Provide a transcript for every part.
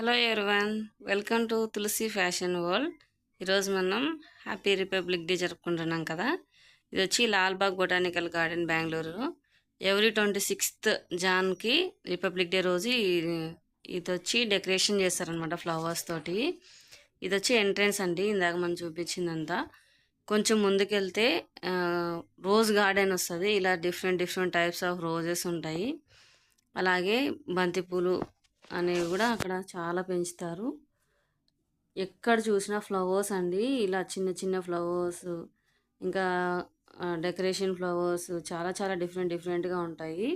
Hello everyone, welcome to Tulasi fashion world. ఈరోజు మనం happy republic day జరుపుకుంటున్నాం కదా. ఇది వచ్చి Lalbagh botanical garden Bengaluru. Every 26th జాన్కి రిపబ్లిక్ డే రోజు ఇది వచ్చి డెకరేషన్ చేస్తారనమాట ఫ్లవర్స్ తోటి. ఇది వచ్చి ఎంట్రన్స్ అండి, ఇందాక మనం చూపించిందంతా. కొంచెం ముందుకెళ్తే రోజ్ గార్డెన్ వస్తుంది. ఇలా డిఫరెంట్ టైప్స్ ఆఫ్ రోజెస్ ఉంటాయి. అలాగే బంతిపూలు అనేవి కూడా అక్కడ చాలా పెంచుతారు. ఎక్కడ చూసినా ఫ్లవర్స్ అండి, ఇలా చిన్న చిన్న ఫ్లవర్స్, ఇంకా డెకరేషన్ ఫ్లవర్స్ చాలా చాలా డిఫరెంట్గా ఉంటాయి.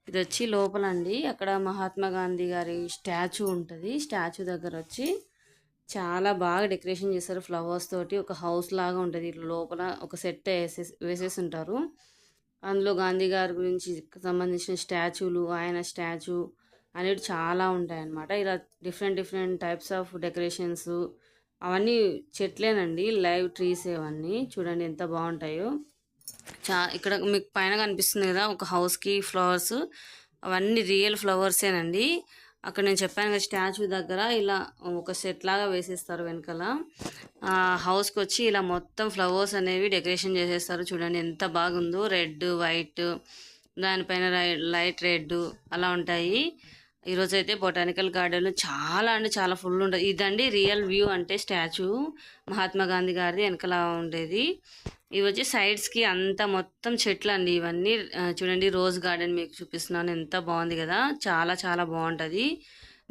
ఇది వచ్చి లోపల అండి, అక్కడ మహాత్మా గాంధీ గారి స్టాచ్యూ ఉంటుంది. స్టాచ్యూ దగ్గర వచ్చి చాలా బాగా డెకరేషన్ చేస్తారు ఫ్లవర్స్ తోటి. ఒక హౌస్ లాగా ఉంటుంది. ఇట్లా లోపల ఒక సెట్ వేసేసి ఉంటారు. అందులో గాంధీ గారి గురించి సంబంధించిన స్టాచ్యూలు, ఆయన స్టాచ్యూ అనేవి చాలా ఉంటాయన్నమాట. ఇలా డిఫరెంట్ టైప్స్ ఆఫ్ డెకరేషన్స్, అవన్నీ చెట్లేనండి, లైవ్ ట్రీస్. ఇవన్నీ చూడండి ఎంత బాగుంటాయో. ఇక్కడ మీకు పైన కనిపిస్తుంది కదా ఒక హౌస్కి ఫ్లవర్స్, అవన్నీ రియల్ ఫ్లవర్సేనండి. అక్కడ నేను చెప్పాను కదా స్టాచ్యూ దగ్గర ఇలా ఒక సెట్ లాగా వేసేస్తారు వెనకాల. హౌస్కి వచ్చి ఇలా మొత్తం ఫ్లవర్స్ అనేవి డెకరేషన్ చేసేస్తారు. చూడండి ఎంత బాగుందో, రెడ్ వైట్, దానిపైన లైట్ రెడ్ అలా ఉంటాయి. ఈరోజు అయితే బొటానికల్ గార్డెన్లో చాలా అంటే చాలా ఫుల్ ఉంటుంది. ఇదండి రియల్ వ్యూ, అంటే స్టాచ్యూ మహాత్మా గాంధీ గారిది వెనకాల ఉండేది. ఇవి వచ్చి సైడ్స్కి అంతా మొత్తం చెట్లు అండి ఇవన్నీ. చూడండి రోజ్ గార్డెన్ మీకు చూపిస్తున్నాను, ఎంత బాగుంది కదా, చాలా చాలా బాగుంటుంది.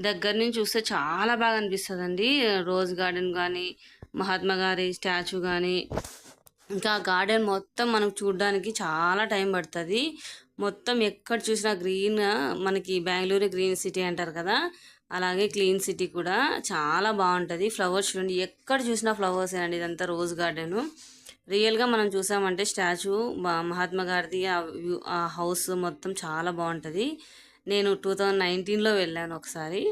దగ్గర నుంచి చూస్తే చాలా బాగా అనిపిస్తుంది అండి రోజ్ గార్డెన్ కానీ, మహాత్మా గారి స్టాచ్యూ కానీ. ఇంకా గార్డెన్ మొత్తం మనం చూడడానికి చాలా టైం పడుతుంది. మొత్తం ఎక్కడ చూసినా గ్రీన్, మనకి బెంగళూరు గ్రీన్ సిటీ అంటారు కదా, అలాగే క్లీన్ సిటీ కూడా చాలా బాగుంటుంది. ఫ్లవర్స్ చూడండి, ఎక్కడ చూసినా ఫ్లవర్స్ అండి. ఇదంతా రోజ్ గార్డెను. రియల్గా మనం చూసామంటే స్టాచ్యూ మహాత్మా గారిది, ఆ హౌస్ మొత్తం చాలా బాగుంటుంది. నేను 2019లో వెళ్ళాను ఒకసారి.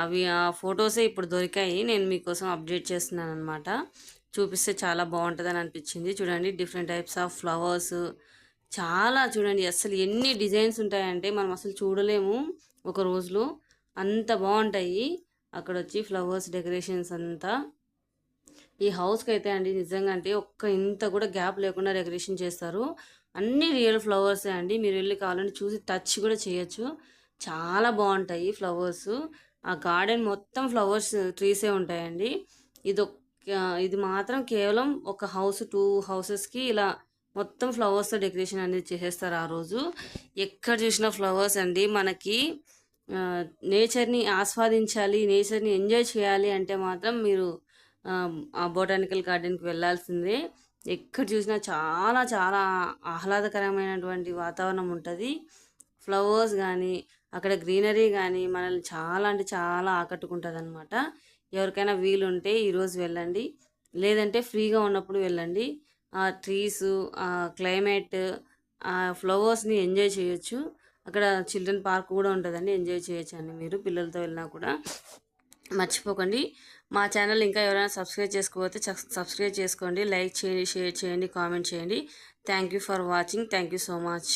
అవి ఆ ఫొటోసే ఇప్పుడు దొరికాయి, నేను మీకోసం అప్డేట్ చేస్తున్నాను అనమాట. చూపిస్తే చాలా బాగుంటుందని అనిపించింది. చూడండి డిఫరెంట్ టైప్స్ ఆఫ్ ఫ్లవర్స్ చాలా చూడండి, అసలు ఎన్ని డిజైన్స్ ఉంటాయంటే మనం అసలు చూడలేము ఒక రోజులో, అంత బాగుంటాయి. అక్కడ వచ్చి ఫ్లవర్స్ డెకరేషన్స్ అంతా. ఈ హౌస్కి అయితే అండి నిజంగా అంటే ఒక్క ఇంత కూడా గ్యాప్ లేకుండా డెకరేషన్ చేస్తారు. అన్ని రియల్ ఫ్లవర్సే అండి, మీరు వెళ్ళి కావాలంటే చూసి టచ్ కూడా చేయొచ్చు. చాలా బాగుంటాయి ఫ్లవర్స్. ఆ గార్డెన్ మొత్తం ఫ్లవర్స్ ట్రీసే ఉంటాయండి. ఇది మాత్రం కేవలం ఒక హౌస్, 2 హౌసెస్కి ఇలా మొత్తం ఫ్లవర్స్తో డెకరేషన్ అనేది చేసేస్తారు ఆ రోజు. ఎక్కడ చూసినా ఫ్లవర్స్ అండి. మనకి నేచర్ని ఆస్వాదించాలి, నేచర్ని ఎంజాయ్ చేయాలి అంటే మాత్రం మీరు ఆ బొటానికల్ గార్డెన్కి వెళ్ళాల్సిందే. ఎక్కడ చూసినా చాలా చాలా ఆహ్లాదకరమైనటువంటి వాతావరణం ఉంటుంది. ఫ్లవర్స్ కానీ, అక్కడ గ్రీనరీ కానీ మనల్ని చాలా అంటే చాలా ఆకట్టుకుంటుంది అనమాట. ఎవరికైనా వీలుంటే ఈరోజు వెళ్ళండి, లేదంటే ఫ్రీగా ఉన్నప్పుడు వెళ్ళండి. ఆ ట్రీస్, ఆ క్లైమేట్, ఆ ఫ్లవర్స్ని ఎంజాయ్ చేయొచ్చు. అక్కడ చిల్డ్రన్ పార్క్ కూడా ఉంటుందండి, ఎంజాయ్ చేయొచ్చు అండి మీరు పిల్లలతో వెళ్ళినా కూడా. మర్చిపోకండి, మా ఛానల్ ఇంకా ఎవరైనా సబ్స్క్రైబ్ చేసుకోకపోతే సబ్స్క్రైబ్ చేసుకోండి, లైక్ చేయండి, షేర్ చేయండి, కామెంట్ చేయండి. Thank you for watching. Thank you so much.